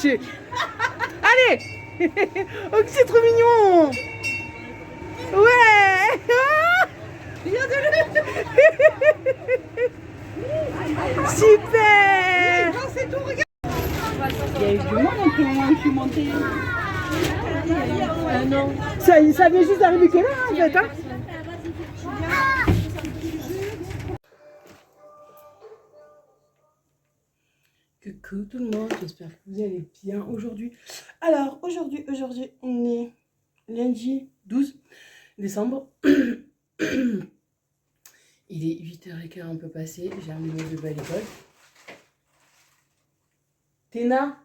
marcher. Allez. Oh, c'est trop mignon. Ouais. Super. Il y a eu du monde un peu moins que je suis montée. Non. Ça vient juste d'arriver que là, en fait. Hein. Coucou tout le monde, j'espère que vous allez bien aujourd'hui. Alors, aujourd'hui, on est lundi 12 décembre. Il est 8h15 un peu passé. J'ai amené mes bébés à l'école. Téna.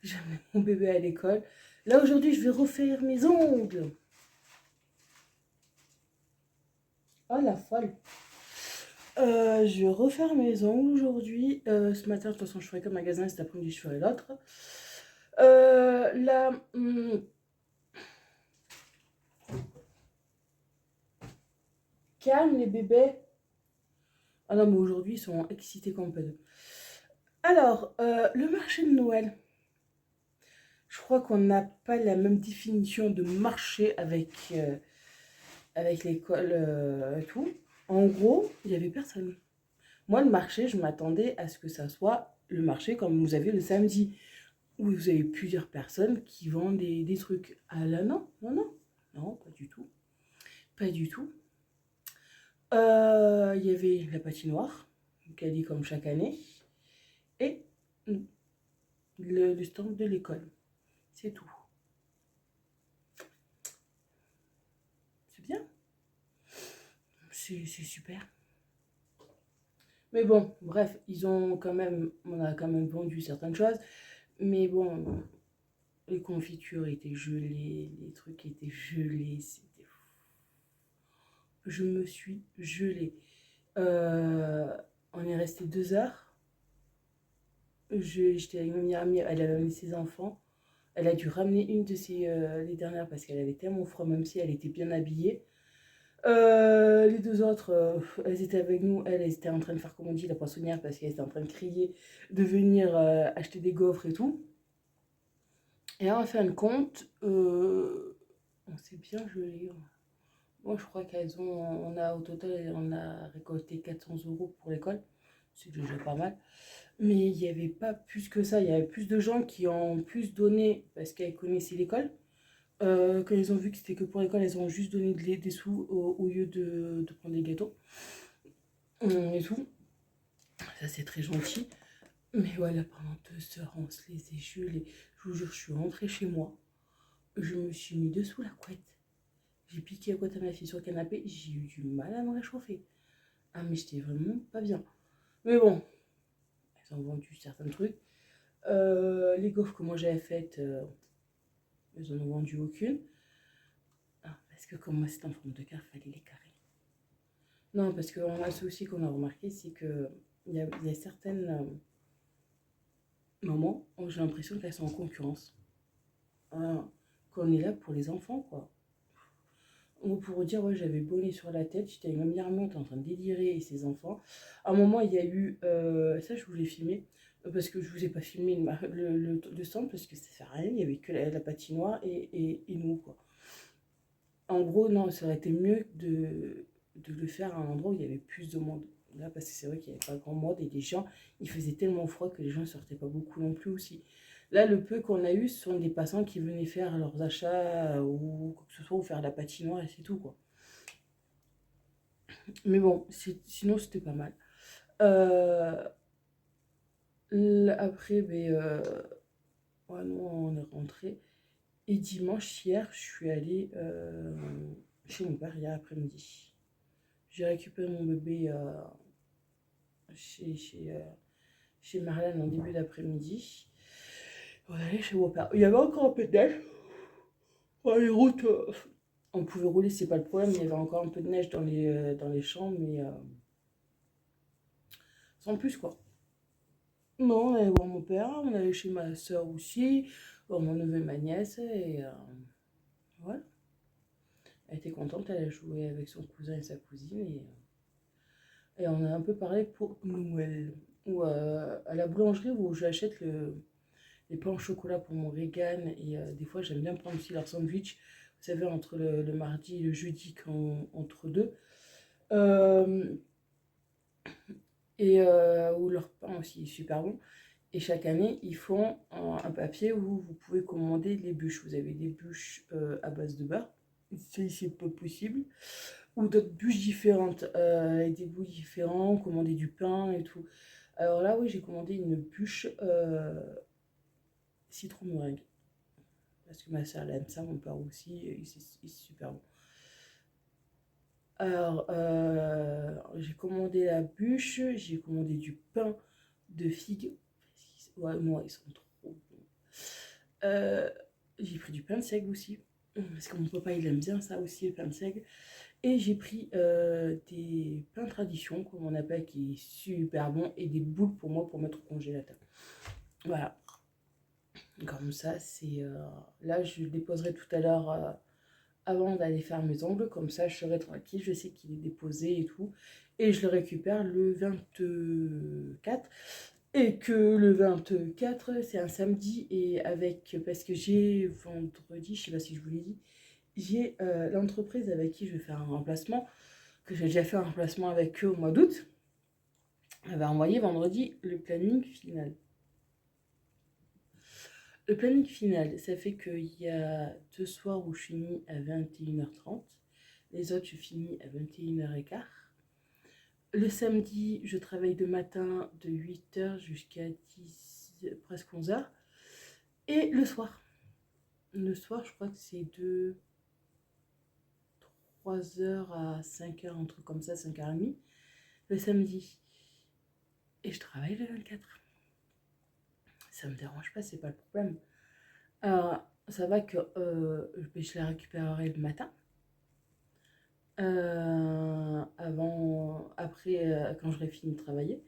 J'ai amené mon bébé à l'école. Là, aujourd'hui, je vais refaire mes ongles. Oh, la folle. Je vais refaire mes ongles aujourd'hui. Ce matin, de toute façon, je ferai qu'un magasin. Cet après-midi, je ferai l'autre. Là... Calme les bébés. Ah non, mais aujourd'hui, ils sont excités comme pas deux. Alors, le marché de Noël. Je crois qu'on n'a pas la même définition de marché avec l'école et tout. En gros, il n'y avait personne. Moi, le marché, je m'attendais à ce que ça soit le marché comme vous avez le samedi, où vous avez plusieurs personnes qui vendent des trucs. Ah là, non, pas du tout. Pas du tout. Il y avait la patinoire, quali comme chaque année, et le stand de l'école. C'est tout. C'est bien. C'est super. Mais bon, bref, on a quand même vendu certaines choses. Mais bon, les confitures étaient gelées, les trucs étaient gelés, c'était fou. Je me suis gelée. On est resté 2 heures. J'étais avec ma meilleure amie, elle avait amené ses enfants. Elle a dû ramener une de les dernières parce qu'elle avait tellement froid, même si elle était bien habillée. Les deux autres, elles étaient avec nous. Elles étaient en train de faire, comme on dit, la poissonnière parce qu'elles étaient en train de crier de venir acheter des gaufres et tout. Et en fin de compte, on s'est bien gelé. Moi, je crois au total, on a récolté 400 € pour l'école. C'est déjà pas mal. Mais il n'y avait pas plus que ça. Il y avait plus de gens qui ont plus donné parce qu'elles connaissaient l'école. Quand ils ont vu que c'était que pour l'école, elles ont juste donné des sous au lieu de prendre des gâteaux. Et tout. Ça, c'est très gentil. Mais voilà, pendant 2 heures, on se les a gelés. Je vous jure, je suis rentrée chez moi. Je me suis mis dessous la couette. J'ai piqué à côté de ma fille sur le canapé. J'ai eu du mal à me réchauffer. Ah, mais j'étais vraiment pas bien. Mais bon, elles ont vendu certains trucs. Les gaufres que moi j'avais faites, elles en ont vendu aucune. Ah, parce que comme moi c'était en forme de cœur, il fallait les carrer. Non, parce que ce aussi qu'on a remarqué, c'est que il y a certaines mamans, j'ai l'impression qu'elles sont en concurrence. Qu'on est là pour les enfants, quoi. Pour vous dire, ouais, j'avais bonnet sur la tête, j'étais avec ma meilleure amie, en train de délirer et ses enfants. À un moment, il y a eu, ça je voulais filmer, parce que je vous ai pas filmé le stand, parce que ça fait rien, il y avait que la patinoire et nous, quoi. En gros, non, ça aurait été mieux de le faire à un endroit où il y avait plus de monde. Là, parce que c'est vrai qu'il n'y avait pas grand monde et les gens, il faisait tellement froid que les gens ne sortaient pas beaucoup non plus aussi. Là, le peu qu'on a eu, ce sont des passants qui venaient faire leurs achats ou quoi que ce soit, ou faire la patinoire et c'est tout, quoi. Mais bon, sinon, c'était pas mal. Après, ouais, nous, on est rentré. Et dimanche, hier, je suis allée chez mon père hier après-midi. J'ai récupéré mon bébé chez Marlène en début d'après-midi. On est allé chez mon père. Il y avait encore un peu de neige. Les routes, on pouvait rouler, c'est pas le problème. Il y avait encore un peu de neige dans les champs, mais sans plus, quoi. Non, on allait voir mon père, on allait chez ma soeur aussi, voir mon neveu et ma nièce, et voilà. Elle était contente, elle a joué avec son cousin et sa cousine, et Et on a un peu parlé pour Noël. Ou à la boulangerie où j'achète les pains au chocolat pour mon vegan. Et des fois, j'aime bien prendre aussi leur sandwich. Vous savez, entre le mardi et le jeudi, entre deux. Euh, où leur pain aussi est super bon. Et chaque année, ils font un papier où vous pouvez commander les bûches. Vous avez des bûches à base de beurre, c'est pas possible, ou d'autres bûches différentes, et des goûts différents, commander du pain et tout. Alors là, oui, j'ai commandé une bûche citron meringue. Parce que ma soeur elle aime ça, mon père aussi, et c'est super bon. Alors, j'ai commandé la bûche, j'ai commandé du pain de figues. Ouais, moi, ils sont trop bons. Euh, j'ai pris du pain de seigle aussi, parce que mon papa, il aime bien ça aussi, le pain de seigle. Et j'ai pris des pains tradition, comme on appelle, qui est super bon, et des boules pour moi pour mettre au congélateur. Voilà, comme ça, c'est... là, je le déposerai tout à l'heure avant d'aller faire mes ongles, comme ça, je serai tranquille, je sais qu'il est déposé et tout. Et je le récupère le 24. Et que le 24, c'est un samedi, et avec, parce que j'ai vendredi, je sais pas si je vous l'ai dit, j'ai l'entreprise avec qui je vais faire un remplacement, que j'ai déjà fait un remplacement avec eux au mois d'août, elle va envoyer vendredi le planning final. Le planning final, ça fait qu'il y a 2 soirs où je finis à 21h30, les autres je finis à 21h15. Le samedi, je travaille de matin de 8h jusqu'à 10, presque 11h. Et le soir, je crois que c'est de 3h à 5h, un truc comme ça, 5h30, le samedi. Et je travaille le 24. Ça me dérange pas, c'est pas le problème. Alors, ça va que je la récupérerai le matin. Après, quand j'aurai fini de travailler.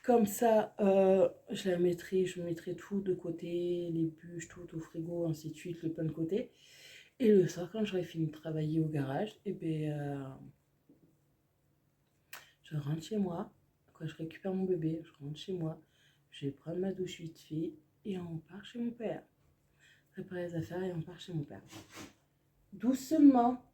Comme ça, je mettrai tout de côté, les bûches, tout au frigo, ainsi de suite, le pain de côté. Et le soir, quand j'aurai fini de travailler au garage, et je rentre chez moi. Quand je récupère mon bébé, je rentre chez moi. Je vais prendre ma douche vite fait et on part chez mon père. Préparer les affaires et on part chez mon père. Doucement.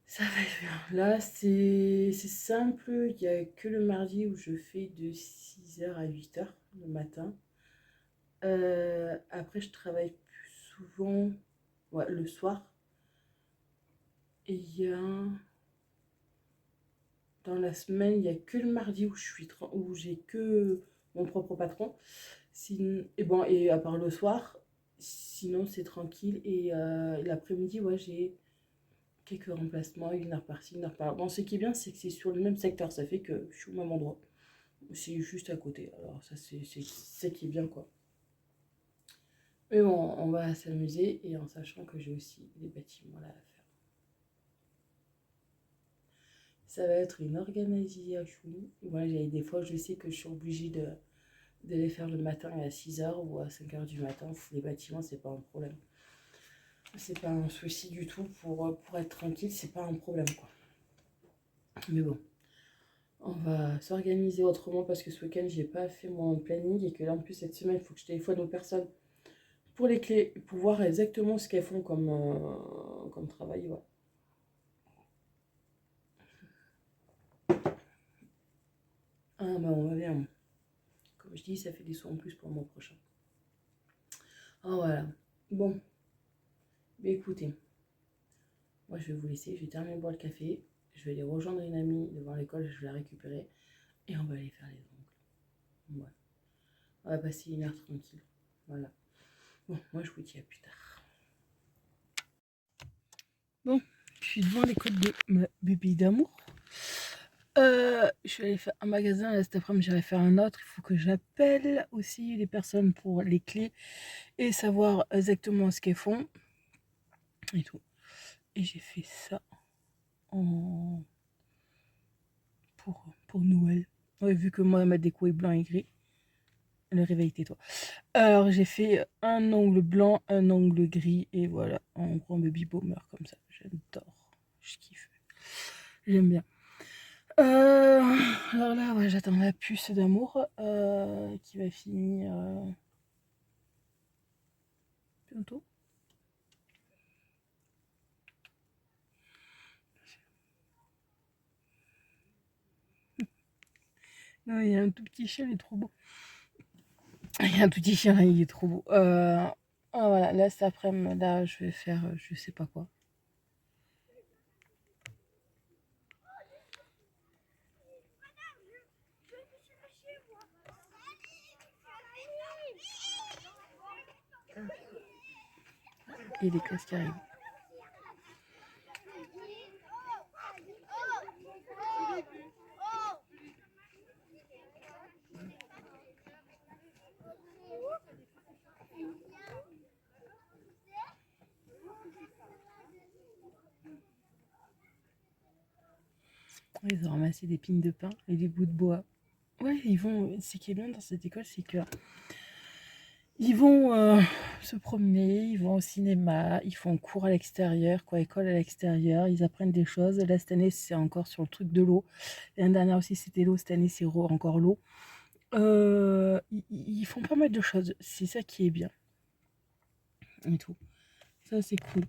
Ça va bien. Là, c'est simple. Il n'y a que le mardi où je fais de 6h à 8h le matin. Après, je travaille plus souvent le soir. Et dans la semaine, il n'y a que le mardi où j'ai que mon propre patron. Et à part le soir, sinon c'est tranquille. Et l'après-midi, ouais, j'ai quelques remplacements, 1 heure par-ci, 1 heure par-là. Bon, ce qui est bien, c'est que c'est sur le même secteur, ça fait que je suis au même endroit. C'est juste à côté. Alors ça, c'est ça qui est bien, quoi. Mais bon, on va s'amuser, et en sachant que j'ai aussi des bâtiments là à faire. Ça va être une organisation. Moi, des fois, je sais que je suis obligée de les faire le matin à 6h ou à 5h du matin. Les bâtiments, c'est pas un problème. C'est pas un souci du tout pour être tranquille, c'est pas un problème, quoi. Mais bon, on va s'organiser autrement parce que ce week-end, j'ai pas fait mon planning, et que là, en plus, cette semaine, il faut que je téléphone aux personnes pour les clés, pour voir exactement ce qu'elles font comme travail. Ouais. Ah, bah, on va bien. Comme je dis, ça fait des sous en plus pour le mois prochain. Ah, voilà. Bon, bah, écoutez, moi, je vais vous laisser. Je vais terminer de boire le café. Je vais aller rejoindre une amie devant l'école. Je vais la récupérer. Et on va aller faire les ongles. Ouais. On va passer 1 heure tranquille. Voilà. Bon, moi, je vous dis à plus tard. Bon, je suis devant l'école de ma bébé d'amour. Je suis allée faire un magasin. Là, cet après-midi, j'irai faire un autre. Il faut que j'appelle aussi les personnes pour les clés et savoir exactement ce qu'elles font et tout. Et j'ai fait ça en... pour Noël. Ouais, vu que moi, ma déco est blanc et gris. Le réveil, tais-toi. Alors, j'ai fait un ongle blanc, un ongle gris, et voilà, en grand baby boomer comme ça. J'adore. Je kiffe. J'aime bien. Alors là, ouais, j'attends la puce d'amour qui va finir bientôt. Non, il y a un tout petit chien, il est trop beau. Il y a un tout petit chien, il est trop beau. Voilà, là, cet après-midi, là, je vais faire je sais pas quoi. Et les classes qui arrivent. Ils ont ramassé des pignes de pin et des bouts de bois. Ouais, ils vont. Ce qui est bien dans cette école, c'est que ils vont se promener, ils vont au cinéma, ils font cours à l'extérieur, quoi, école à l'extérieur, ils apprennent des choses. Là, cette année, c'est encore sur le truc de l'eau. L'année dernière aussi, c'était l'eau. Cette année, c'est encore l'eau. Ils font pas mal de choses. C'est ça qui est bien. Et tout. Ça, c'est cool.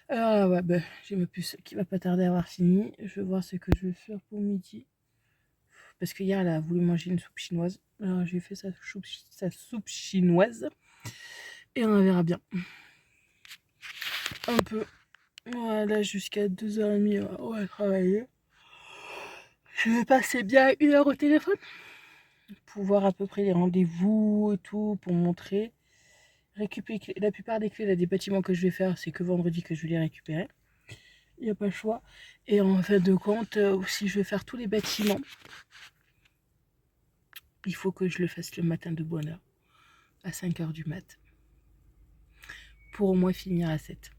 Alors, ouais, bah, j'ai ma puce qui va pas tarder à avoir fini. Je vais voir ce que je vais faire pour midi. Parce qu'hier, elle a voulu manger une soupe chinoise. Alors, j'ai fait sa soupe chinoise. Et on verra bien. Un peu. Voilà, jusqu'à 2h30, on va travailler. Je vais passer bien 1 heure au téléphone pour voir à peu près les rendez-vous et tout, pour montrer. Récupérer la plupart des clés là, des bâtiments que je vais faire, c'est que vendredi que je vais les récupérer. Il n'y a pas le choix. Et en fin de compte, si je veux faire tous les bâtiments, il faut que je le fasse le matin de bonne heure, à 5h du mat. Pour au moins finir à 7.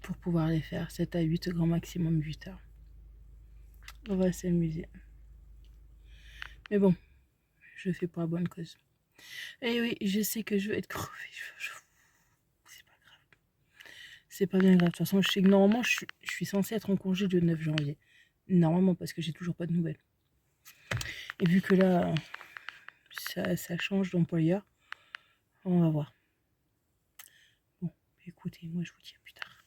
Pour pouvoir les faire 7 à 8, grand maximum 8h. On va s'amuser. Mais bon, je fais pour la bonne cause. Et oui, je sais que je vais être crevée. C'est pas grave. C'est pas bien grave. De toute façon, je sais que normalement, je suis censée être en congé le 9 janvier. Normalement, parce que j'ai toujours pas de nouvelles. Et vu que là, ça change d'employeur, on va voir. Bon, écoutez, moi, je vous dis à plus tard.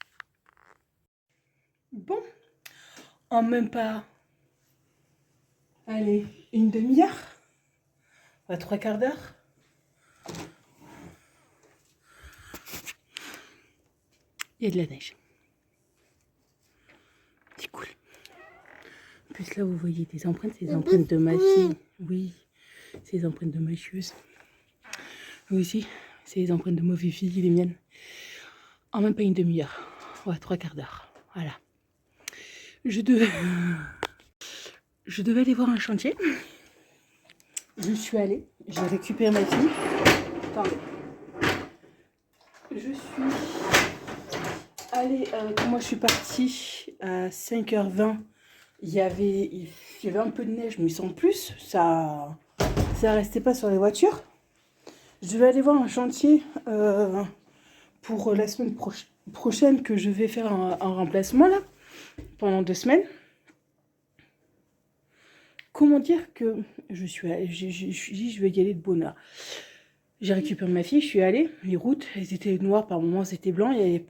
Bon, en même pas, allez, une demi-heure, à 3/4 d'heure. Il y a de la neige. C'est cool. En plus, là, vous voyez des empreintes, c'est les empreintes de ma fille. Oui, c'est les empreintes de ma chieuse. Vous aussi, c'est les empreintes de ma fille, les miennes. En même pas une demi-heure. Ouais, 3/4 d'heure. Voilà. Je devais aller voir un chantier. Je suis allée. J'ai récupéré ma fille. Attendez. Je suis allée. Moi, je suis partie à 5h20. Il y avait un peu de neige, mais sans plus. Ça restait pas sur les voitures. Je vais aller voir un chantier pour la semaine prochaine que je vais faire un remplacement là pendant 2 semaines. Comment dire que je vais y aller de bonne heure. J'ai récupéré ma fille, je suis allée. Les routes, elles étaient noires, par moments c'était blanc. Je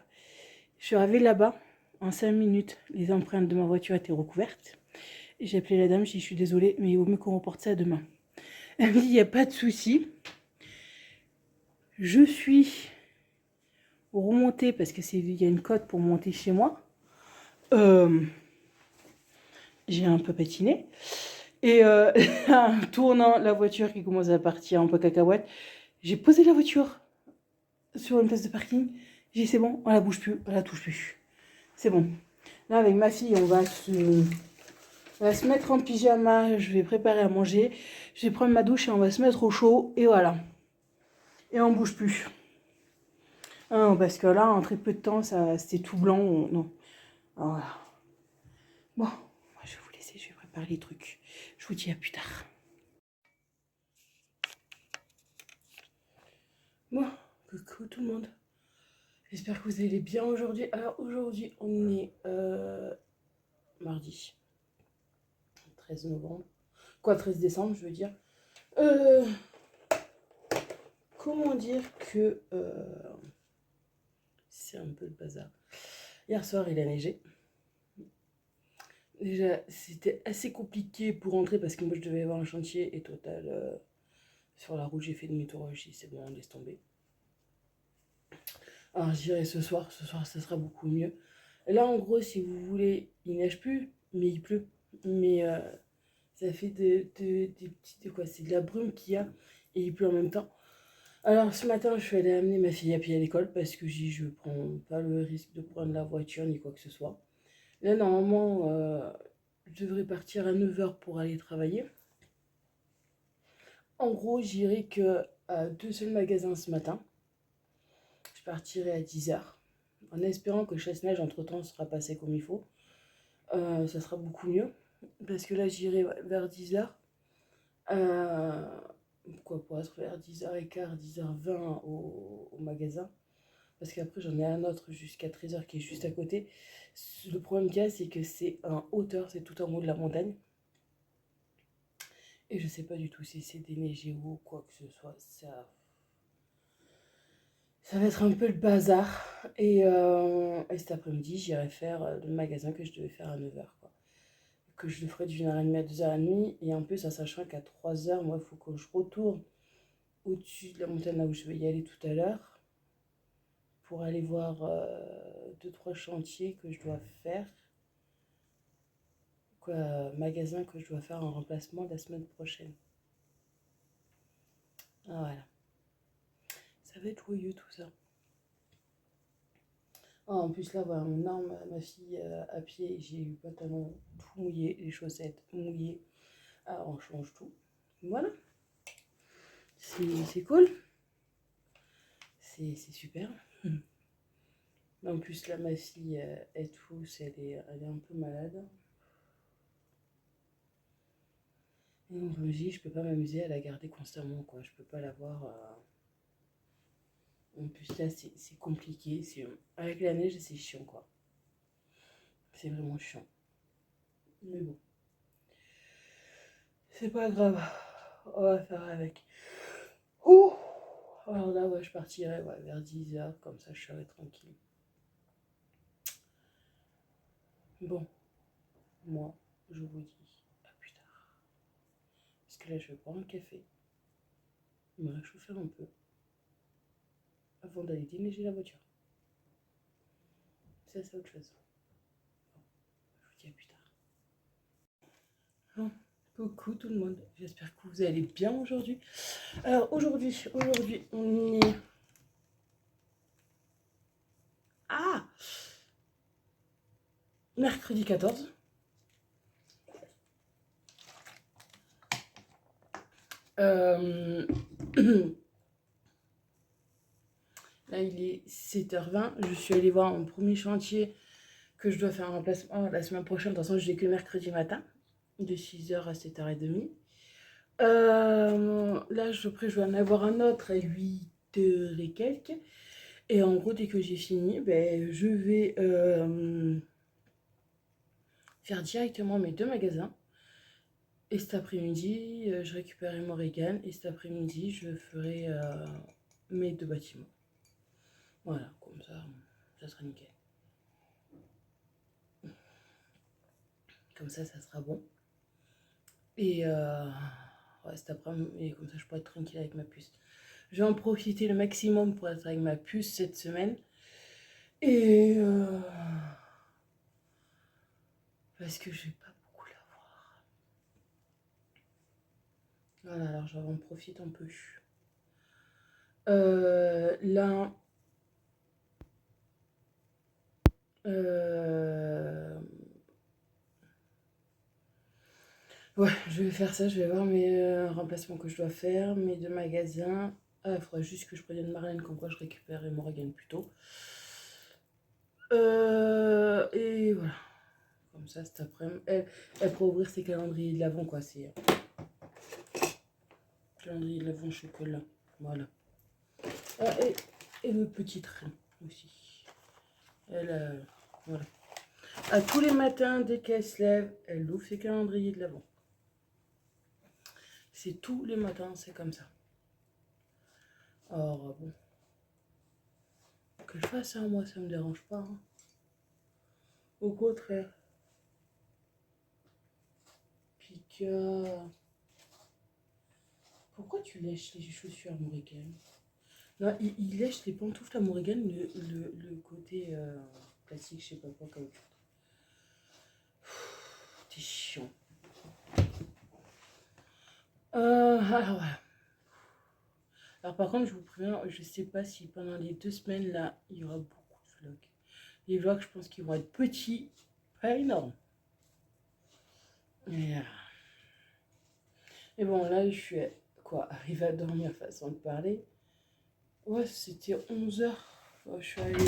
suis arrivée là-bas en 5 minutes. Les empreintes de ma voiture étaient recouvertes. Et j'ai appelé la dame, j'ai dit je suis désolée, mais il vaut mieux qu'on reporte ça à demain. Elle me dit il n'y a pas de souci. Je suis remontée parce que il y a une côte pour monter chez moi. J'ai un peu patiné. Et en tournant la voiture qui commence à partir un peu cacahuète, j'ai posé la voiture sur une place de parking. J'ai dit c'est bon, on la bouge plus, on la touche plus. C'est bon. Là avec ma fille, on va se mettre en pyjama, je vais préparer à manger, je vais prendre ma douche et on va se mettre au chaud et voilà. Et on bouge plus. Non, parce que là, en très peu de temps, c'était tout blanc. Non. Alors, voilà. Bon, moi je vais vous laisser, je vais préparer les trucs. Je vous dis à plus tard. Bon, coucou tout le monde. J'espère que vous allez bien aujourd'hui. Alors aujourd'hui, on est mardi 13 novembre. Quoi, 13 décembre, je veux dire. Euh, comment dire que c'est un peu le bazar. Hier soir, il a neigé. Déjà, c'était assez compliqué pour rentrer parce que moi, je devais avoir un chantier et total, sur la route, j'ai fait demi-tour. Je dis, c'est bon, laisse tomber. Alors, j'irai ce soir, ça sera beaucoup mieux. Là, en gros, si vous voulez, il neige plus, mais il pleut. Mais ça fait des petites, quoi, c'est de la brume qu'il y a et il pleut en même temps. Alors, ce matin, je suis allée amener ma fille à pied à l'école parce que je prends pas le risque de prendre la voiture ni quoi que ce soit. Là, normalement, je devrais partir à 9h pour aller travailler. En gros, j'irai que à 2 seuls magasins ce matin. Je partirai à 10h en espérant que chasse-neige entre-temps sera passé comme il faut. Ça sera beaucoup mieux parce que là, j'irai vers 10h. Pourquoi pour être vers 10h15, 10h20 au magasin. Parce qu'après, j'en ai un autre jusqu'à 13h qui est juste à côté. Le problème qu'il y a, c'est que c'est en hauteur, c'est tout en haut de la montagne. Et je sais pas du tout si c'est déneigé ou quoi que ce soit. Ça va être un peu le bazar. Et cet après-midi, j'irai faire le magasin que je devais faire à 9h, quoi. Que je le ferai d'une heure et demie à 2h30. Et en plus, en sachant qu'à 3h, moi, il faut que je retourne au-dessus de la montagne là où je vais y aller tout à l'heure pour aller voir 2-3 chantiers que je dois faire. Quoi, magasin que je dois faire en remplacement la semaine prochaine. Ah, voilà. Ça va être joyeux tout ça. Ah, en plus là, voilà, maintenant ma fille à pied, j'ai eu le pantalon tout mouillé, les chaussettes mouillées. Ah, on change tout. Voilà. C'est cool. C'est super. Mais en plus là, ma fille est tousse, elle est un peu malade. Et donc je me dis, je peux pas m'amuser à la garder constamment, quoi. Je peux pas l'avoir. En plus là, c'est compliqué. Avec la neige, c'est chiant, quoi. C'est vraiment chiant. Mais bon, c'est pas grave. On va faire avec. Ouh. Alors là, ouais, je partirai vers 10h, comme ça je serai tranquille. Bon, moi, je vous dis à plus tard. Parce que là, je vais prendre un café, me réchauffer un peu, avant d'aller déneiger la voiture. Ça, c'est autre chose. Bon, je vous dis à plus tard. Bon, coucou tout le monde, j'espère que vous allez bien aujourd'hui. Alors aujourd'hui, on est... Ah, mercredi 14. Là, il est 7h20. Je suis allée voir mon premier chantier que je dois faire un remplacement la semaine prochaine. De toute façon, je l'ai que mercredi matin, de 6h à 7h30. Là, je vais en avoir un autre à 8h et quelques. Et en gros, dès que j'ai fini, ben, je vais faire directement mes 2 magasins. Et cet après-midi, je récupérerai Morrigan. Et cet après-midi, je ferai mes 2 bâtiments. Voilà, comme ça sera nickel. Comme ça sera bon. Et ouais, cet après-midi, comme ça, je pourrai être tranquille avec ma puce. Je vais en profiter le maximum pour être avec ma puce cette semaine. Et parce que je vais pas beaucoup la voir. Voilà, alors j'en profite un peu. Là, ouais, je vais faire ça. Je vais voir mes remplacements que je dois faire, mes 2 magasins. Ah, il faudra juste que je prévienne Marlène comme quoi je récupérerai Morgan plus tôt. Et voilà. Comme ça, cet après-midi, elle pourra ouvrir ses calendriers de l'avant, quoi. C'est calendrier de l'avant chocolat. Voilà. Ah, et le petit train aussi. Elle, voilà. À tous les matins, dès qu'elle se lève, elle ouvre ses calendriers de l'avant. C'est tous les matins, c'est comme ça. Alors, bon. Que je fasse ça, moi, ça me dérange pas. Hein. Au contraire. Pika. Pourquoi tu lèches les chaussures à Morrigan? Non, il lèche les pantoufles à Morrigan, le côté plastique, je sais pas quoi, caoutchouc. T'es chiant. Alors voilà. Alors par contre, je vous préviens, je sais pas si pendant les 2 semaines là, il y aura beaucoup de vlogs. Les vlogs, je pense qu'ils vont être petits, pas énormes. Et bon, là, je suis arrivée à dormir façon de parler. Ouais, c'était 11h. Oh, je suis allée.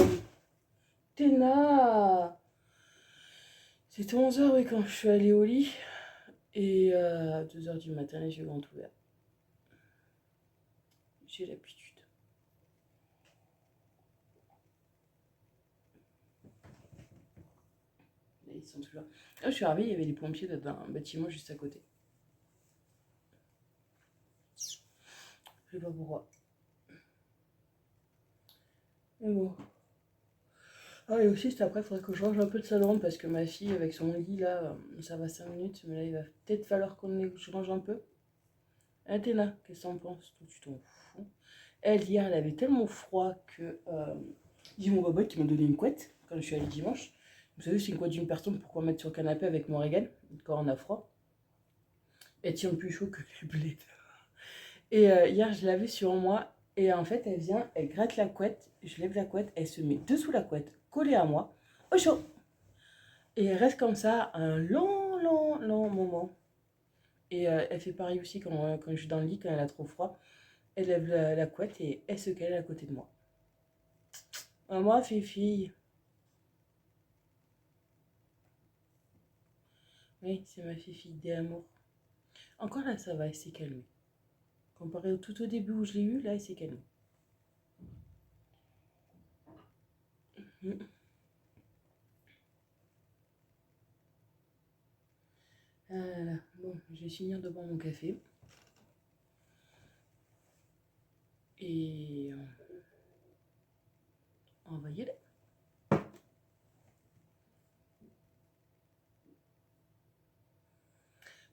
Téna! C'était 11h, oui, quand je suis allée au lit. Et à 2h du matin, les yeux grands ouverts. J'ai l'habitude. Là, ils sont toujours. Là, je suis arrivée, il y avait les pompiers dans un bâtiment juste à côté. Je sais pas pourquoi. Mais bon. Ah, et aussi, c'est après, il faudrait que je range un peu de salon parce que ma fille, avec son lit, là, ça va 5 minutes. Mais là, il va peut-être falloir que je range un peu. Athéna, qu'est-ce que t'en penses? Toi, tu t'en fous. Elle, hier, elle avait tellement froid que j'ai mon baba qui m'a donné une couette quand je suis allée dimanche. Vous savez, c'est une couette d'une personne, pourquoi mettre sur le canapé avec mon régal quand on a froid. Elle tient plus chaud que les blés. Et hier, je l'avais sur moi. Et en fait, elle vient, elle gratte la couette. Je lève la couette, elle se met dessous la couette, collée à moi, au chaud. Et elle reste comme ça un long moment. Et elle fait pareil aussi quand je suis dans le lit, quand elle a trop froid. Elle lève la couette et elle se cale à côté de moi. Moi, Fifi. Oui, c'est ma Fifi d'amour. Encore là, ça va, elle s'est calmée. Comparé au tout au début où je l'ai eu, là, elle s'est calmée. Ah là là. Bon, je vais finir de boire mon café. Et on va y aller.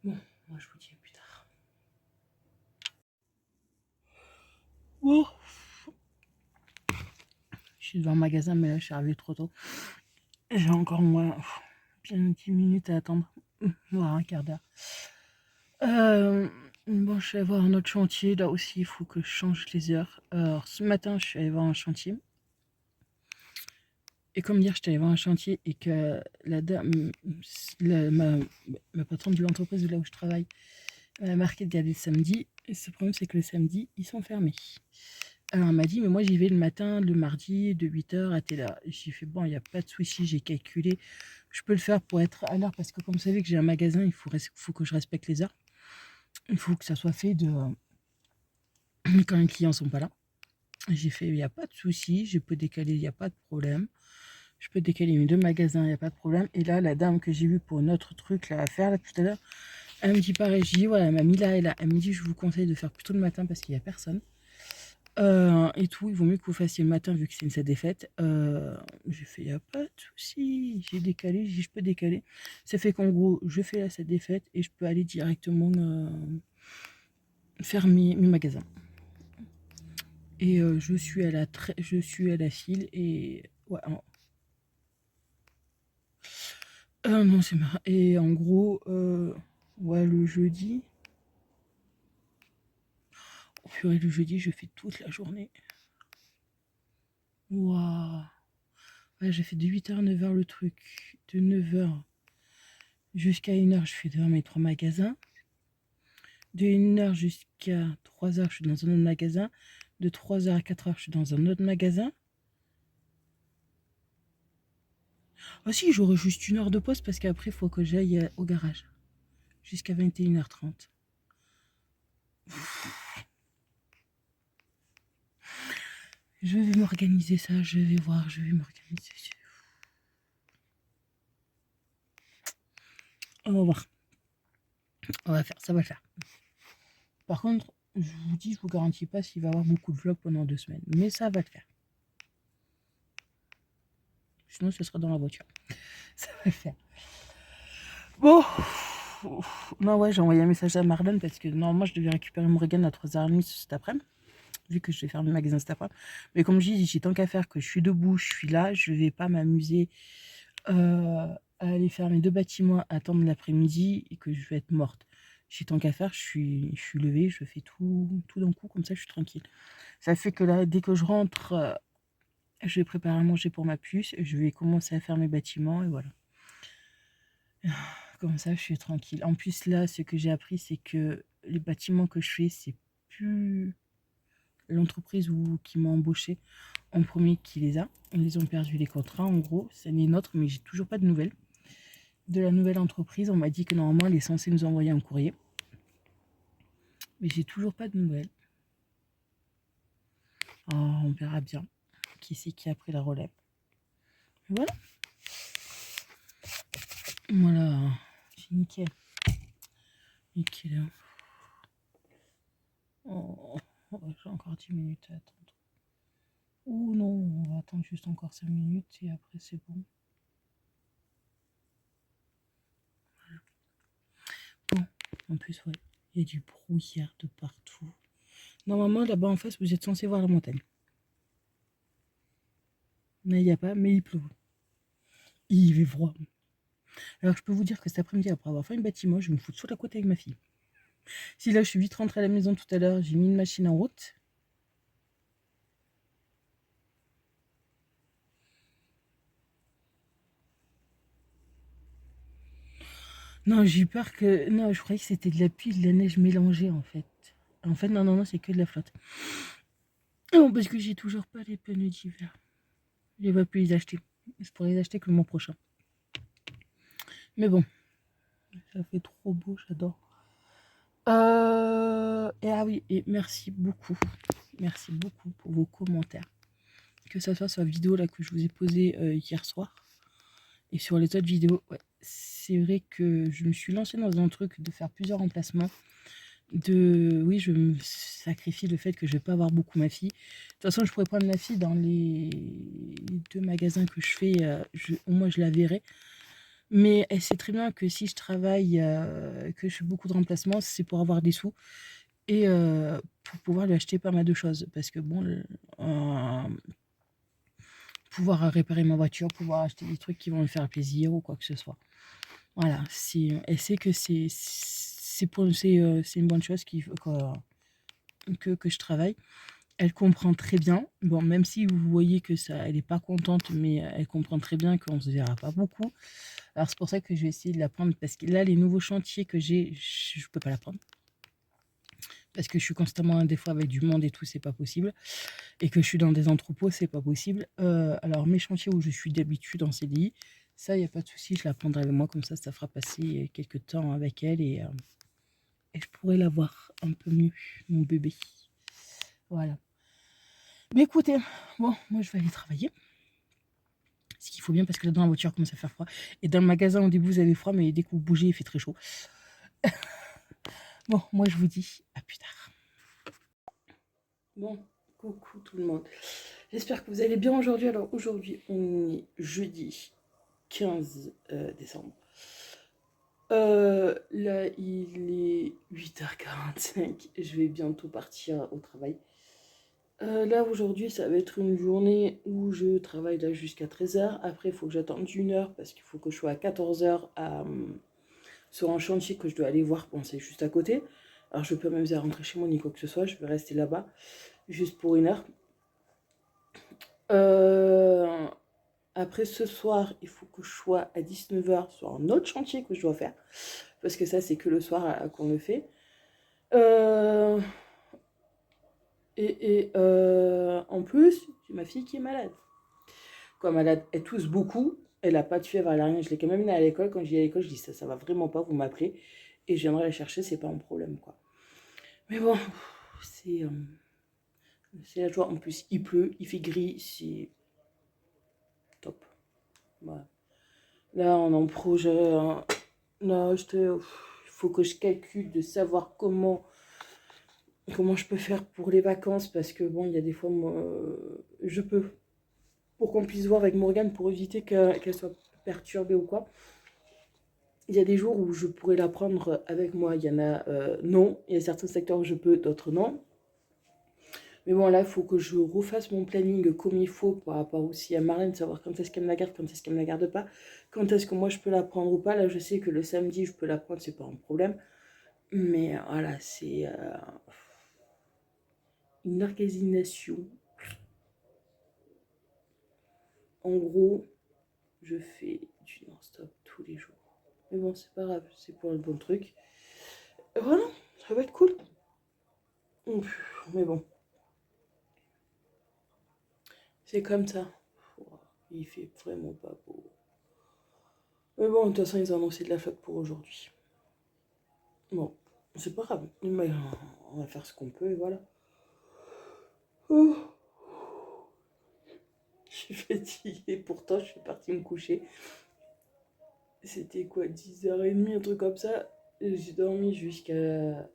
Bon, moi je vous dis à plus tard. Oh, je suis devant le magasin, mais là je suis arrivée trop tôt. J'ai encore moins bien 10 minutes à attendre. Voilà, un quart d'heure. Bon, je suis allée voir un autre chantier. Là aussi, il faut que je change les heures. Alors, ce matin, je suis allée voir un chantier. Et comme hier, j'étais allée voir un chantier et que la dame, ma patronne de l'entreprise là où je travaille, m'a marqué de garder le samedi. Et ce problème, c'est que le samedi, ils sont fermés. Alors, elle m'a dit, mais moi, j'y vais le matin, le mardi, de 8h à telle heure. J'ai fait, bon, il n'y a pas de souci, j'ai calculé. Je peux le faire pour être à l'heure parce que, comme vous savez que j'ai un magasin, il faut que je respecte les heures. Il faut que ça soit fait quand les clients sont pas là. J'ai fait, il n'y a pas de souci, je peux décaler, il n'y a pas de problème. Je peux décaler mes 2 magasins, il n'y a pas de problème. Et là, la dame que j'ai vue pour notre truc là, à faire là, tout à l'heure, elle me dit pareil. Je dis, voilà, elle m'a mis là et là. Elle me dit, je vous conseille de faire plutôt le matin parce qu'il n'y a personne. Et tout, il vaut mieux que vous fassiez le matin vu que c'est une défaite. J'ai fait, il n'y a pas de souci. J'ai décalé, je peux décaler. Ça fait qu'en gros, je fais là cette défaite et je peux aller directement faire mes magasins. Et je suis à la file et ouais. Non, c'est marrant. Et en gros, ouais, le jeudi. Oh purée, le jeudi, je fais toute la journée. Waouh. Ouais, j'ai fait de 8h à 9h le truc. De 9h jusqu'à 1h, je fais devant mes 3 magasins. De 1h jusqu'à 3h, je suis dans un autre magasin. De 3h à 4h, je suis dans un autre magasin. Ah si, j'aurai juste 1 heure de pause parce qu'après, il faut que j'aille au garage. Jusqu'à 21h30. Je vais m'organiser ça, je vais voir, je vais m'organiser. On va voir. On va faire, ça va le faire. Par contre, je vous dis, je vous garantis pas s'il va y avoir beaucoup de vlogs pendant 2 semaines. Mais ça va le faire. Sinon, ce sera dans la voiture. Ça va le faire. Bon. Non, ouais, j'ai envoyé un message à Marlène parce que normalement, je devais récupérer Morgane à 3h30 cet après-midi. Vu que je vais faire le magasin cet après-midi. Mais comme je dis, j'ai tant qu'à faire que je suis debout, je suis là, je vais pas m'amuser à aller faire mes 2 bâtiments, attendre l'après-midi et que je vais être morte. J'ai tant qu'à faire, je suis levée, je fais tout d'un coup, comme ça je suis tranquille. Ça fait que là, dès que je rentre, je vais préparer à manger pour ma puce, je vais commencer à faire mes bâtiments et voilà. Comme ça, je suis tranquille. En plus, là, ce que j'ai appris, c'est que les bâtiments que je fais, c'est plus l'entreprise qui m'a embauché en premier qui les a. Ils ont perdu les contrats, en gros. C'est les nôtres, mais j'ai toujours pas de nouvelles. De la nouvelle entreprise, on m'a dit que normalement, elle est censée nous envoyer un courrier. Mais j'ai toujours pas de nouvelles. Alors, on verra bien qui c'est qui a pris la relève. Voilà. Voilà. C'est nickel. Nickel. Oh, j'ai encore 10 minutes à attendre. Oh non, on va attendre juste encore 5 minutes et après c'est bon. Voilà. Bon, en plus, ouais, il y a du brouillard de partout. Normalement, là-bas en face, vous êtes censé voir la montagne. Mais il n'y a pas, mais il pleut. Il fait froid. Alors, je peux vous dire que cet après-midi, après avoir fait un bâtiment, je vais me foutre sur la côte avec ma fille. Si là, je suis vite rentrée à la maison tout à l'heure, j'ai mis une machine en route. Non, j'ai eu peur que... Non, je croyais que c'était de la pluie et de la neige mélangée, en fait. En fait, non, c'est que de la flotte. Non, parce que j'ai toujours pas les pneus d'hiver. Je vais plus les acheter. Je pourrais les acheter que le mois prochain. Mais bon, ça fait trop beau, j'adore. Et ah oui, et merci beaucoup. Merci beaucoup pour vos commentaires. Que ça soit sur la vidéo là que je vous ai posée hier soir. Et sur les autres vidéos, ouais, c'est vrai que je me suis lancée dans un truc de faire plusieurs remplacements. Oui, je me sacrifie le fait que je vais pas avoir beaucoup ma fille. De toute façon, je pourrais prendre ma fille dans les 2 magasins que je fais. Au moins, je la verrai. Mais elle sait très bien que si je travaille, que je fais beaucoup de remplacements, c'est pour avoir des sous et pour pouvoir lui acheter pas mal de choses. Parce que bon, pouvoir réparer ma voiture, pouvoir acheter des trucs qui vont lui faire plaisir ou quoi que ce soit. Voilà, elle sait que c'est une bonne chose que je travaille. Elle comprend très bien. Bon, même si vous voyez que ça, elle n'est pas contente, mais elle comprend très bien qu'on ne se verra pas beaucoup. Alors c'est pour ça que je vais essayer de la prendre, parce que là, les nouveaux chantiers que j'ai, je ne peux pas la prendre. Parce que je suis constamment, des fois, avec du monde et tout, c'est pas possible. Et que je suis dans des entrepôts, c'est pas possible. Alors mes chantiers où je suis d'habitude en CDI, ça, il n'y a pas de souci, je la prendrai avec moi, comme ça fera passer quelques temps avec elle et je pourrai la voir un peu mieux, mon bébé. Voilà. Mais écoutez, bon, moi je vais aller travailler. Ce qu'il faut bien parce que là dans la voiture commence à faire froid. Et dans le magasin au début vous avez froid, mais dès que vous bougez, il fait très chaud. Bon, moi je vous dis à plus tard. Bon, coucou tout le monde. J'espère que vous allez bien aujourd'hui. Alors aujourd'hui, on est jeudi 15 décembre. Là, il est 8h45. Je vais bientôt partir au travail. Là, aujourd'hui, ça va être une journée où je travaille là jusqu'à 13h. Après, il faut que j'attende 1 heure parce qu'il faut que je sois à 14h sur un chantier que je dois aller voir. Bon, c'est juste à côté. Alors, je peux même pas rentrer chez moi ni quoi que ce soit. Je vais rester là-bas juste pour 1 heure. Après, ce soir, il faut que je sois à 19h sur un autre chantier que je dois faire. Parce que ça, c'est que le soir qu'on le fait. En plus, j'ai ma fille qui est malade. Quoi, malade, elle tousse beaucoup. Elle n'a pas de fièvre, elle n'a rien. Je l'ai quand même amenée à l'école. Quand je dis à l'école, je dis ça va vraiment pas, vous m'appelez. Et je viendrai la chercher, c'est pas un problème, quoi. Mais bon, c'est la joie. En plus, il pleut, il fait gris, c'est top. Voilà. Là, on est en projet. Là, il faut que je calcule de savoir comment je peux faire pour les vacances, parce que bon, il y a des fois, moi, je peux, pour qu'on puisse voir avec Morgane, pour éviter qu'elle soit perturbée ou quoi. Il y a des jours où je pourrais la prendre avec moi, il y en a non, il y a certains secteurs où je peux, d'autres non. Mais bon, là, il faut que je refasse mon planning comme il faut par rapport aussi à Marlène, savoir quand est-ce qu'elle me la garde, quand est-ce qu'elle me la garde pas, quand est-ce que moi je peux la prendre ou pas. Là, je sais que le samedi, je peux la prendre, c'est pas un problème. Mais voilà, c'est une organisation. En gros, je fais du non-stop tous les jours. Mais bon, c'est pas grave, c'est pour le bon truc. Et voilà, ça va être cool. Mais bon, c'est comme ça. Il fait vraiment pas beau. Mais bon, de toute façon, ils ont annoncé de la flotte pour aujourd'hui. Bon, c'est pas grave. Mais on va faire ce qu'on peut et voilà. Oh, je suis fatiguée. Pourtant, je suis partie me coucher. C'était quoi, 10h30, un truc comme ça. J'ai dormi jusqu'à...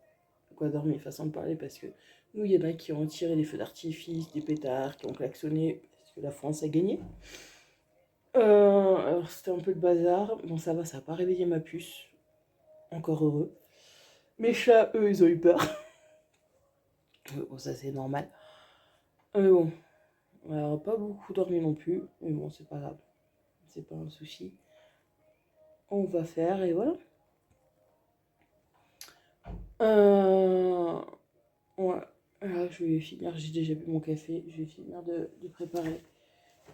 Quoi, dormi, façon de parler, parce que nous, il y en a qui ont tiré des feux d'artifice, des pétards, qui ont klaxonné, parce que la France a gagné. Alors, c'était un peu le bazar. Bon, ça va, ça n'a pas réveillé ma puce. Encore heureux. Mes chats, eux, ils ont eu peur. Bon, ça, c'est normal. Mais bon, on n'a pas beaucoup dormi non plus. Mais bon, c'est pas grave. C'est pas un souci. On va faire et voilà. Ouais. Là, je vais finir. J'ai déjà bu mon café. Je vais finir de préparer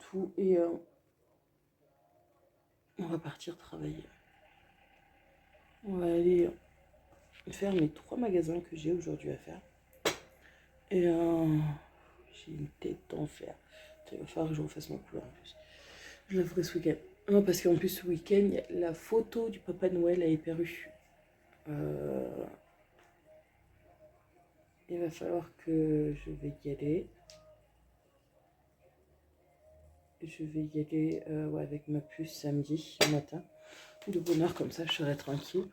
tout et on va partir travailler. On va aller faire mes 3 magasins que j'ai aujourd'hui à faire. Et j'ai une tête d'enfer. Il va falloir que je refasse mon couleur en plus. Je la ferai ce week-end. Non, parce qu'en plus, ce week-end, la photo du Papa Noël a éparu. Il va falloir que je vais y aller. Je vais y aller ouais, avec ma puce samedi matin. De bonne heure, comme ça, je serai tranquille.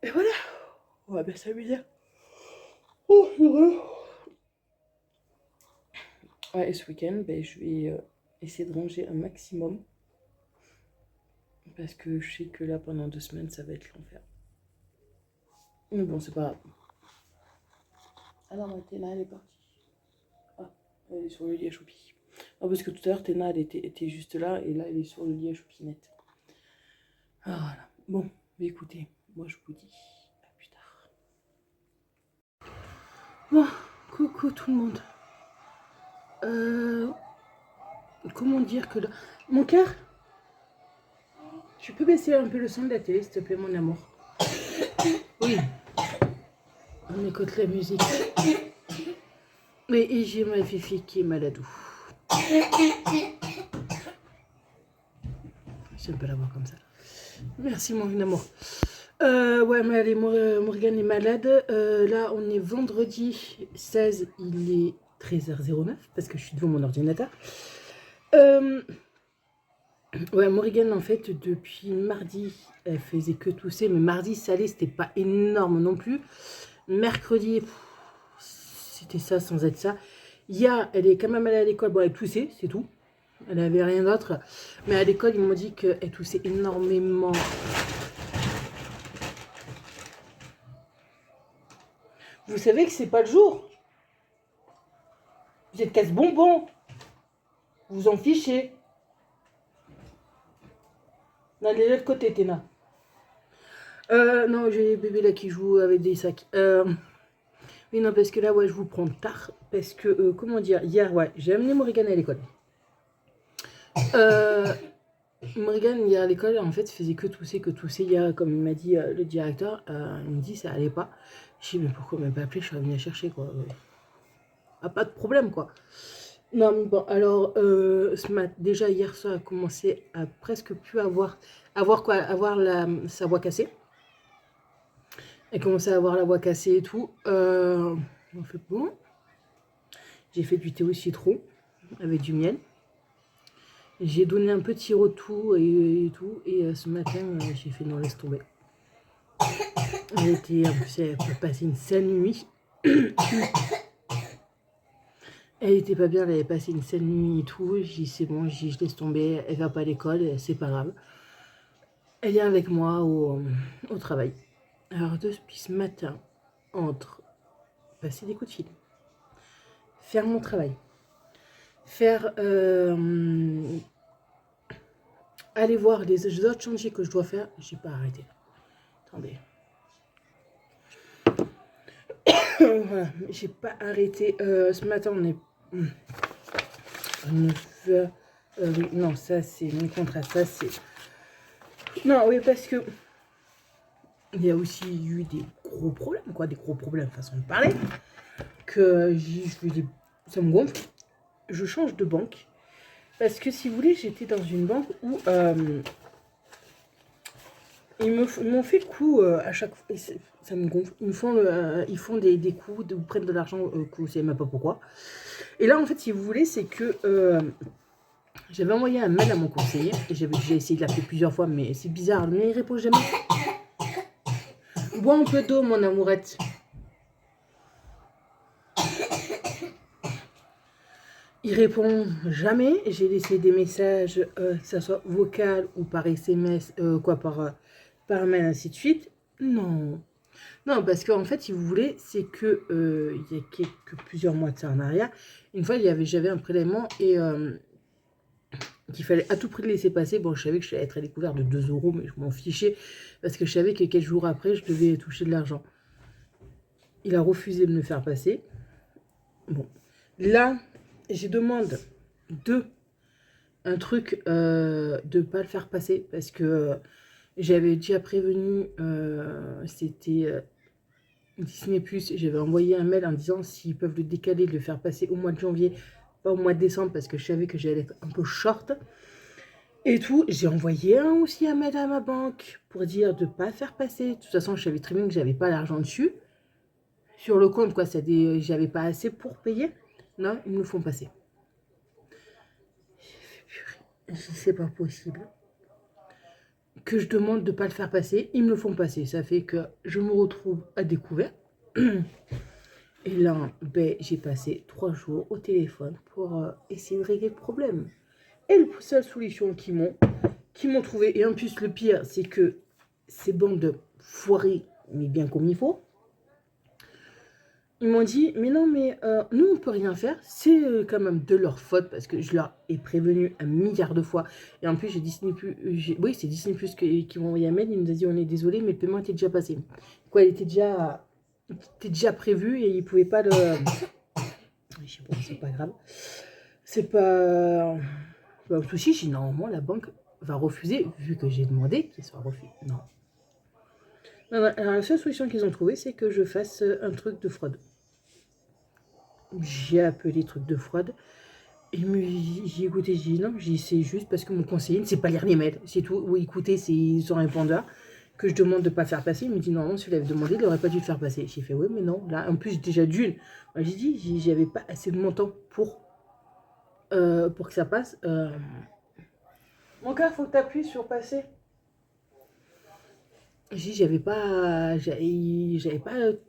Et voilà, on va bien s'amuser. Oh, heureux. Ouais, et ce week-end, ben, je vais essayer de ranger un maximum. Parce que je sais que là, pendant 2 semaines, ça va être l'enfer. Mais bon, c'est pas grave. Alors, Théna, elle est partie. Ah, elle est sur le lit à Choupi. Non, parce que tout à l'heure, Théna, elle était juste là. Et là, elle est sur le lit à Choupinette. Ah, voilà. Bon, mais écoutez, moi, je vous dis à plus tard. Bon, coucou tout le monde. Comment dire que... Mon cœur, tu peux baisser un peu le son de la télé, s'il te plaît, mon amour? Oui. On écoute la musique. Et j'ai ma Fifi qui est maladou. J'aime pas la voir comme ça. Merci, mon amour. Ouais, mais allez, Morgane est malade. Là, on est vendredi 16, il est 13h09, parce que je suis devant mon ordinateur. Ouais, Morgane, en fait, depuis mardi, elle faisait que tousser. Mais mardi, salé, c'était pas énorme non plus. Mercredi, c'était ça sans être ça. Hier, elle est quand même allée à l'école. Bon, elle toussait, c'est tout. Elle n'avait rien d'autre. Mais à l'école, ils m'ont dit qu'elle toussait énormément. Vous savez que c'est pas le jour. Vous êtes casse-bonbon. Vous en fichez. Allez de l'autre côté, Téna. Non, j'ai les bébés là qui jouent avec des sacs. Oui, non, parce que là, ouais, je vous prends tard. Parce que, comment dire, hier, ouais, j'ai amené Morgane à l'école. Morgane, hier à l'école, en fait, faisait que tousser. Hier, comme il m'a dit le directeur, il me dit ça allait pas. Je dis, mais pourquoi même pas appelé? Je suis venue la chercher, quoi. Pas de problème, quoi. Non, mais bon, alors, déjà hier soir, elle a commencé à presque plus avoir sa voix cassée. Elle commençait à avoir la voix cassée et tout. On fait bon. J'ai fait du thé au citron avec du miel. J'ai donné un petit retour et tout. Et ce matin, j'ai fait non, laisse tomber. En plus, elle a passé une sale nuit. Elle était pas bien, elle avait passé une sale nuit et tout. J'ai dit c'est bon, je laisse tomber, elle va pas à l'école, c'est pas grave. Elle vient avec moi au travail. Alors depuis ce matin, entre passer des coups de fil, faire mon travail, faire aller voir les autres chantiers que je dois faire, j'ai pas arrêté. Attendez. Voilà, j'ai pas arrêté. Ce matin, on est 9h. Oui, non, ça c'est mon contrat. Ça c'est. Non, oui, parce que il y a aussi eu des gros problèmes, quoi, des gros problèmes, façon de parler. Que je lui dis, ça me gonfle. Je change de banque. Parce que si vous voulez, j'étais dans une banque où ils m'ont fait le coup à chaque fois. Ça me gonfle. Ils font des coups, ils prennent de l'argent, vous ne savez même pas pourquoi. Et là, en fait, si vous voulez, c'est que j'avais envoyé un mail à mon conseiller. J'ai essayé de l'appeler plusieurs fois, mais c'est bizarre. Mais il répond jamais. Bois un peu d'eau, mon amourette. Il répond jamais. J'ai laissé des messages, que ce soit vocal ou par SMS, par mail, ainsi de suite. Non. Non, parce qu'en fait, si vous voulez, c'est que il y a plusieurs mois de ça en arrière, une fois, j'avais un prélèvement et qu'il fallait à tout prix le laisser passer. Bon, je savais que je allais être à découvert de 2 €, mais je m'en fichais parce que je savais que quelques jours après, je devais toucher de l'argent. Il a refusé de me le faire passer. Bon, là, j'ai demande un truc de ne pas le faire passer parce que j'avais déjà prévenu, c'était Disney+, j'avais envoyé un mail en disant s'ils peuvent le décaler, le faire passer au mois de janvier, pas au mois de décembre parce que je savais que j'allais être un peu short. Et tout, j'ai envoyé aussi un mail à ma banque pour dire de ne pas faire passer. De toute façon, je savais très bien que j'avais pas l'argent dessus. Sur le compte, quoi, j'avais pas assez pour payer. Non, ils me le font passer. C'est pas possible. Que je demande de ne pas le faire passer, ils me le font passer. Ça fait que je me retrouve à découvert. Et là, ben, j'ai passé 3 jours au téléphone pour essayer de régler le problème. Et la seule solution qu'ils m'ont trouvé, et en plus le pire, c'est que ces bandes de foirés, mais bien comme il faut, ils m'ont dit, mais non, mais nous, on peut rien faire, c'est quand même de leur faute, parce que je leur ai prévenu 1 milliard de fois. Et en plus, j'ai Disney+, oui, c'est Disney+, qui m'ont envoyé un mail, il nous a dit, on est désolé, mais le paiement était déjà passé. Quoi, il était déjà prévu, et ils ne pouvaient pas le... Je sais pas, c'est pas grave. C'est pas... un souci, j'ai normalement, la banque va refuser, vu que j'ai demandé qu'il soit refusé. Non. Alors, la seule solution qu'ils ont trouvée, c'est que je fasse un truc de fraude. J'ai appelé truc de fraude. Et j'ai écouté, j'ai dit non, c'est juste parce que mon conseiller ne sait pas lire les mails. C'est tout. Ou écoutez, c'est son répondeur que je demande de ne pas faire passer. Il me dit non, si il avait demandé, il n'aurait pas dû le faire passer. J'ai fait oui, mais non. Là, en plus, déjà d'une, j'ai dit, j'avais pas assez de montant pour que ça passe. Mon gars, faut que tu appuies sur passer. J'ai dit, j'avais pas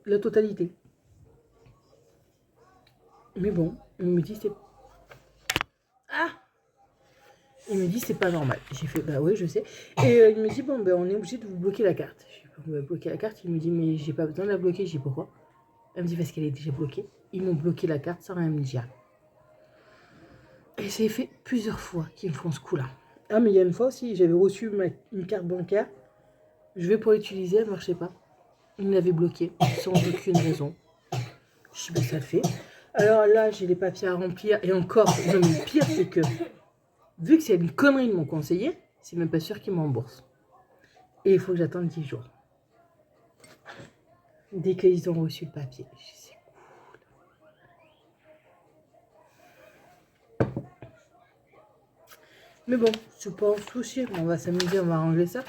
la totalité. Mais bon, il me dit, c'est... Ah! Il me dit, c'est pas normal. J'ai fait, bah oui, je sais. Et il me dit, bon, ben on est obligé de vous bloquer la carte. J'ai fait, on va bloquer la carte. Il me dit, mais j'ai pas besoin de la bloquer. J'ai dit, pourquoi? Elle me dit, parce qu'elle est déjà bloquée. Ils m'ont bloqué la carte sans rien me dire. Et c'est fait plusieurs fois qu'ils me font ce coup-là. Ah, mais il y a une fois aussi, j'avais reçu une carte bancaire. Je vais pour l'utiliser, elle ne marchait pas. Ils me l'avaient bloquée sans aucune raison. Je dis, ben ça le fait. Alors là, j'ai les papiers à remplir. Et encore, le pire, c'est que, vu que c'est une connerie de mon conseiller, c'est même pas sûr qu'il me rembourse. Et il faut que j'attende 10 jours. Dès qu'ils ont reçu le papier. C'est cool. Mais bon, c'est pas un souci. On va s'amuser, on va arranger ça.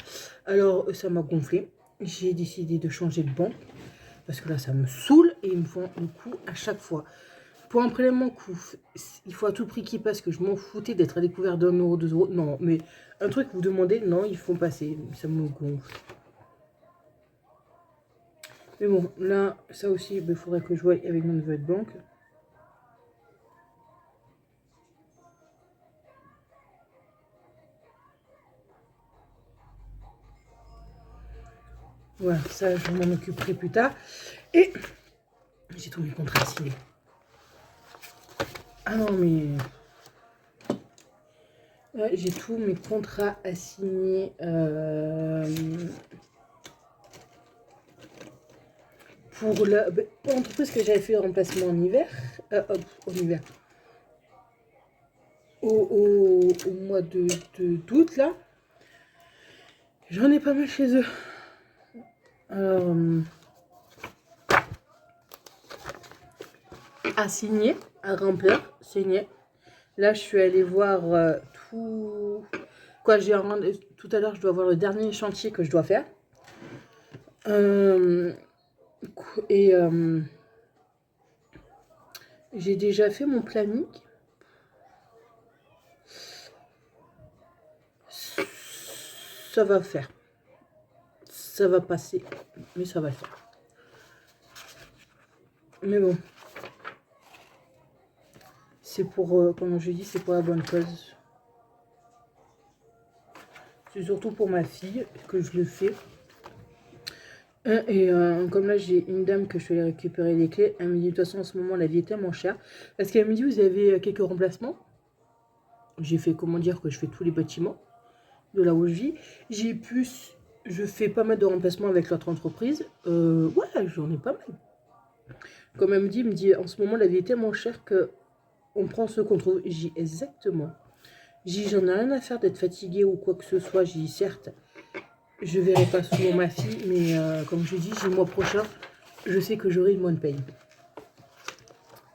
Alors, ça m'a gonflé. J'ai décidé de changer de banque. Parce que là, ça me saoule. Et ils me font le coup à chaque fois. pour un prélèvement coût, il faut à tout prix qu'il passe, que je m'en foutais d'être à découvert d'1 euro, 2 euros. Non, mais un truc vous demandez, non, ils font passer. Ça me gonfle. Mais bon, là, ça aussi, il faudrait que je voie avec mon nouvelle banque. Voilà, ça, je m'en occuperai plus tard. Et j'ai tous mes contrats signés. Ah non, mais... Ouais, j'ai tous mes contrats à signer. Pour l'entreprise que j'avais fait le remplacement en hiver. En hiver. Au mois d'août, là. J'en ai pas mal chez eux. Alors... à signer, à remplir, signer. Là, je suis allée voir tout... Quoi, tout à l'heure, je dois voir le dernier chantier que je dois faire. Et j'ai déjà fait mon planning. Ça va faire. Ça va passer, mais ça va le faire. Mais bon. C'est pour, comme je dis, c'est pour la bonne cause. C'est surtout pour ma fille que je le fais. Et comme là, j'ai une dame que je vais aller récupérer les clés. Elle me dit, de toute façon, en ce moment, la vie est tellement chère. Parce qu'elle me dit, vous avez quelques remplacements? J'ai fait, comment dire, que je fais tous les bâtiments de là où je vis. Je fais pas mal de remplacements avec l'autre entreprise. Ouais, j'en ai pas mal. Comme elle me dit, en ce moment, la vie est tellement chère que on prend ce qu'on trouve. J'ai dit, exactement. J'ai dit, j'en ai rien à faire d'être fatiguée ou quoi que ce soit. J'ai dit, certes, je verrai pas souvent ma fille, mais comme je dis, le mois prochain, je sais que j'aurai une bonne paye.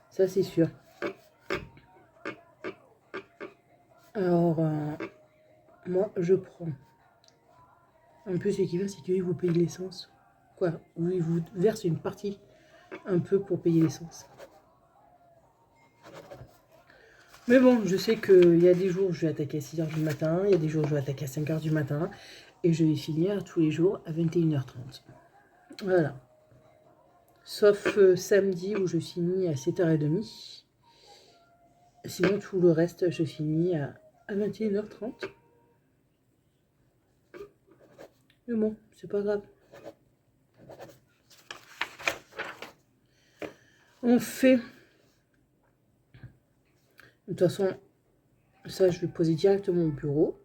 Ça, c'est sûr. Alors, moi, je prends. En plus, ce qui vient, c'est qu'ils vous payent l'essence. Quoi? Oui, ils vous versent une partie, un peu, pour payer l'essence. Mais bon, je sais qu'il y a des jours où je vais attaquer à 6 h du matin, il y a des jours où je vais attaquer à 5 h du matin, et je vais finir tous les jours à 21 h 30. Voilà. Sauf samedi où je finis à 7 h 30. Sinon, tout le reste, je finis à 21 h 30. Mais bon, c'est pas grave. On fait... De toute façon, ça, je vais poser directement au bureau.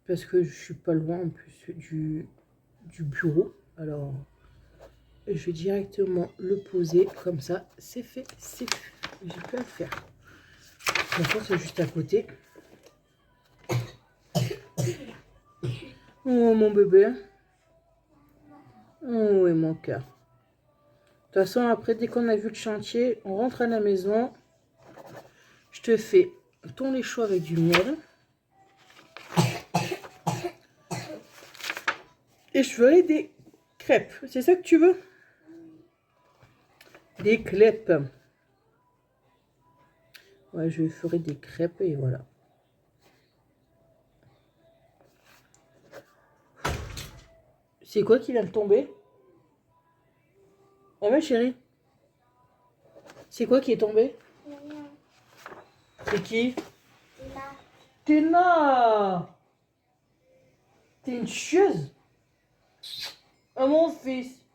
Parce que je suis pas loin en plus du bureau. Alors, je vais directement le poser. Comme ça, c'est fait. C'est fait. J'ai pu le faire. De toute façon, c'est juste à côté. Oh, mon bébé. Oh, et mon cœur. De toute façon, après, dès qu'on a vu le chantier, on rentre à la maison. Je te fais ton lait chaud avec du miel. Et je ferai des crêpes. C'est ça que tu veux? Des crêpes. Ouais, je ferai des crêpes et voilà. C'est quoi qui vient de tomber? Ah ouais, chérie? C'est quoi qui est tombé? C'est qui? Téna! T'es une chieuse? Ah, mon fils!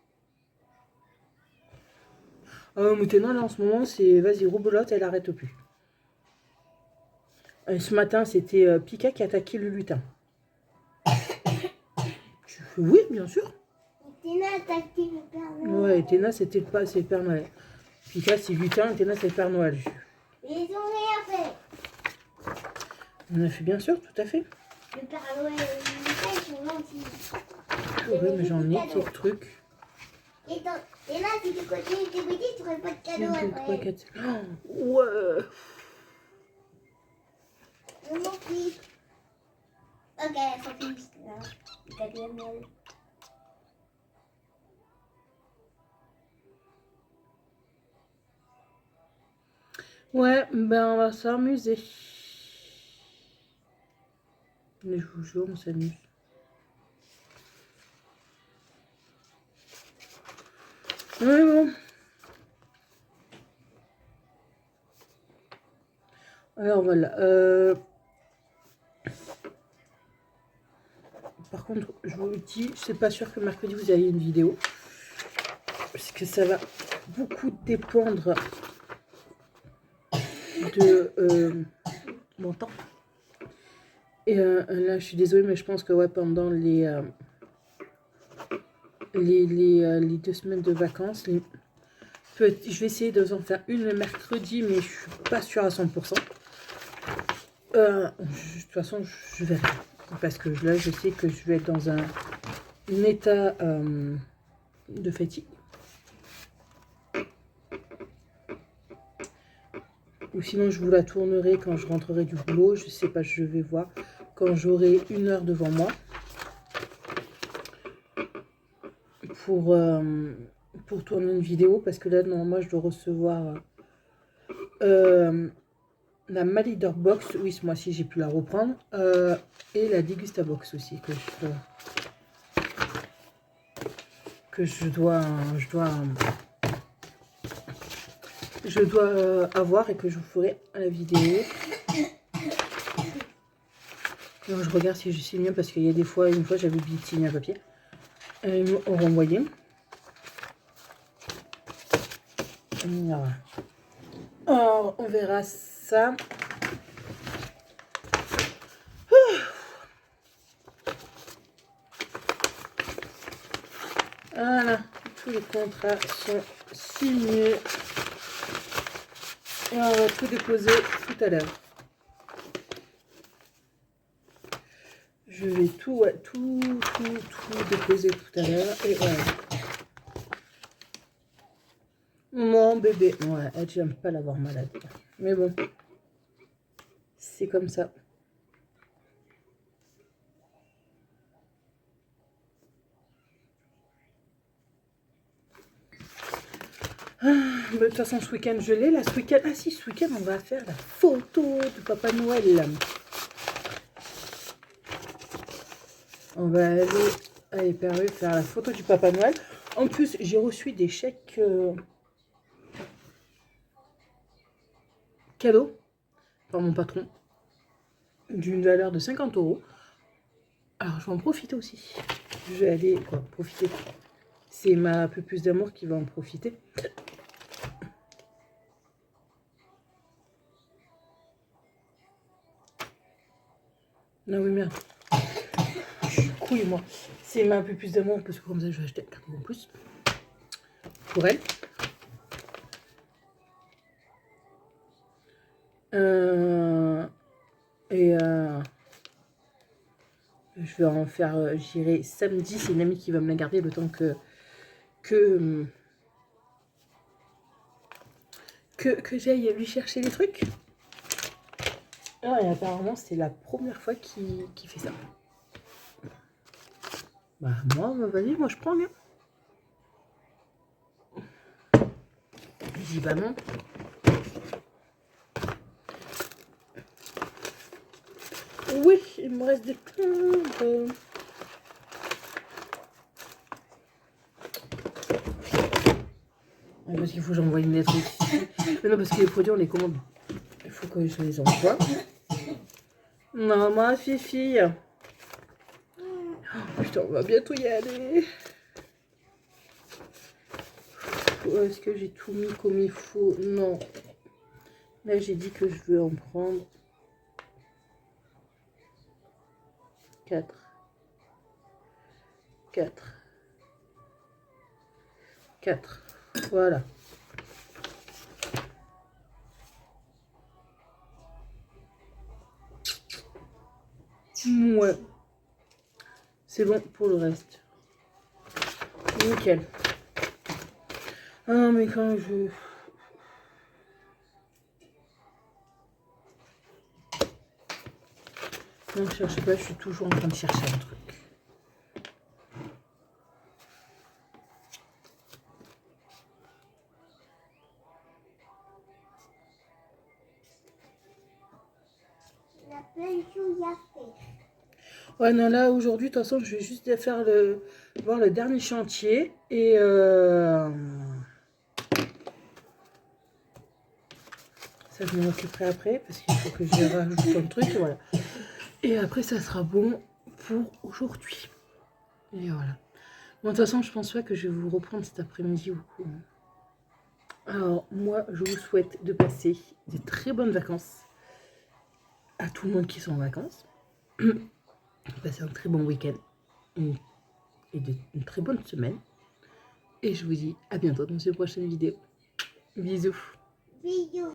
Ah, mais Téna, là, en ce moment, c'est... Vas-y, roubelote, elle arrête plus. Ce matin, c'était Pika qui a attaqué le lutin. Oui, bien sûr. Téna a attaqué le Père Noël. Ouais, Téna, c'était pas c'est le Père Noël. Pika, c'est lutin, et Téna, c'est le Père Noël. Ils ont rien fait. On a fait, bien sûr, tout à fait. Le Père Noël et le lutin, ils sont gentils. Oui, mais j'en ai des trucs. Et là, si tu continues tes bêtises, tu n'auras pas de cadeau après. Oh, ouais. Mon fils. Ok, son fils. Le cadeau de Noël. Ouais, ben on va s'amuser. Mais je vous jure, on s'amuse. Ouais, bon. Alors voilà. Par contre, je vous le dis, c'est pas sûr que mercredi vous ayez une vidéo. Parce que ça va beaucoup dépendre de mon temps. Et là, je suis désolée, mais je pense que ouais, pendant les 2 semaines de vacances, je vais essayer de en faire une le mercredi, mais je suis pas sûre à 100%. De toute façon, je verrai. Parce que là, je sais que je vais être dans un état de fatigue. Ou sinon, je vous la tournerai quand je rentrerai du boulot. Je sais pas, je vais voir. Quand j'aurai 1 heure devant moi. Pour tourner une vidéo. Parce que là, normalement, je dois recevoir la Malider Box. Oui, ce mois-ci, j'ai pu la reprendre. Et la Degusta Box aussi. Que je dois avoir et que je vous ferai à la vidéo. Alors, je regarde si je signe bien parce qu'il y a des fois, une fois j'avais oublié de signer un papier. Ils m'ont renvoyé. Alors, on verra ça. Voilà, tous les contrats sont signés. Et on va tout déposer tout à l'heure. Je vais tout déposer tout à l'heure. Et voilà. Mon bébé. Ouais, elle, j'aime pas l'avoir malade. Mais bon. C'est comme ça. De toute façon, ce week-end, je l'ai. Là, ce week-end, ah si, ce week-end, on va faire la photo de Papa Noël. On va aller faire la photo du Papa Noël. En plus, j'ai reçu des chèques cadeaux par mon patron d'une valeur de 50 €. Alors, je vais en profiter aussi. Je vais aller profiter. C'est ma peu plus d'amour qui va en profiter. Non, oui, merde. Je suis couille, moi. C'est ma peu plus d'amour parce que comme ça, je vais acheter un cadeau en plus. Pour elle. Je vais en faire, j'irai samedi. C'est une amie qui va me la garder le temps que j'aille lui chercher les trucs. Ah, et apparemment, c'est la première fois qu'il fait ça. Bah, moi, vas-y, moi je prends bien. Je dis bah non. Oui, il me reste des plans. Parce qu'il faut que j'envoie une lettre ici. Mais non, parce que les produits, on les commande. Il faut que je les envoie. Non, ma Fifi. Oh, putain, on va bientôt y aller. Est-ce que j'ai tout mis comme il faut? Non. Là, j'ai dit que je veux en prendre 4. 4. 4. Voilà. Ouais. C'est bon pour le reste. Nickel. Ah, mais quand je... Non, je cherche pas, je suis toujours en train de chercher un truc. Ouais, non, là, aujourd'hui, de toute façon, je vais juste faire voir le dernier chantier. Et ça, je m'en occuperai après, parce qu'il faut que je rajoute plein de trucs, et voilà. Et après, ça sera bon pour aujourd'hui. Et voilà. Bon, de toute façon, je pense pas que je vais vous reprendre cet après-midi. Alors, moi, je vous souhaite de passer de très bonnes vacances à tout le monde qui sont en vacances. Passer un très bon week-end et une très bonne semaine. Et je vous dis à bientôt dans une prochaine vidéo. Bisous. Bisous.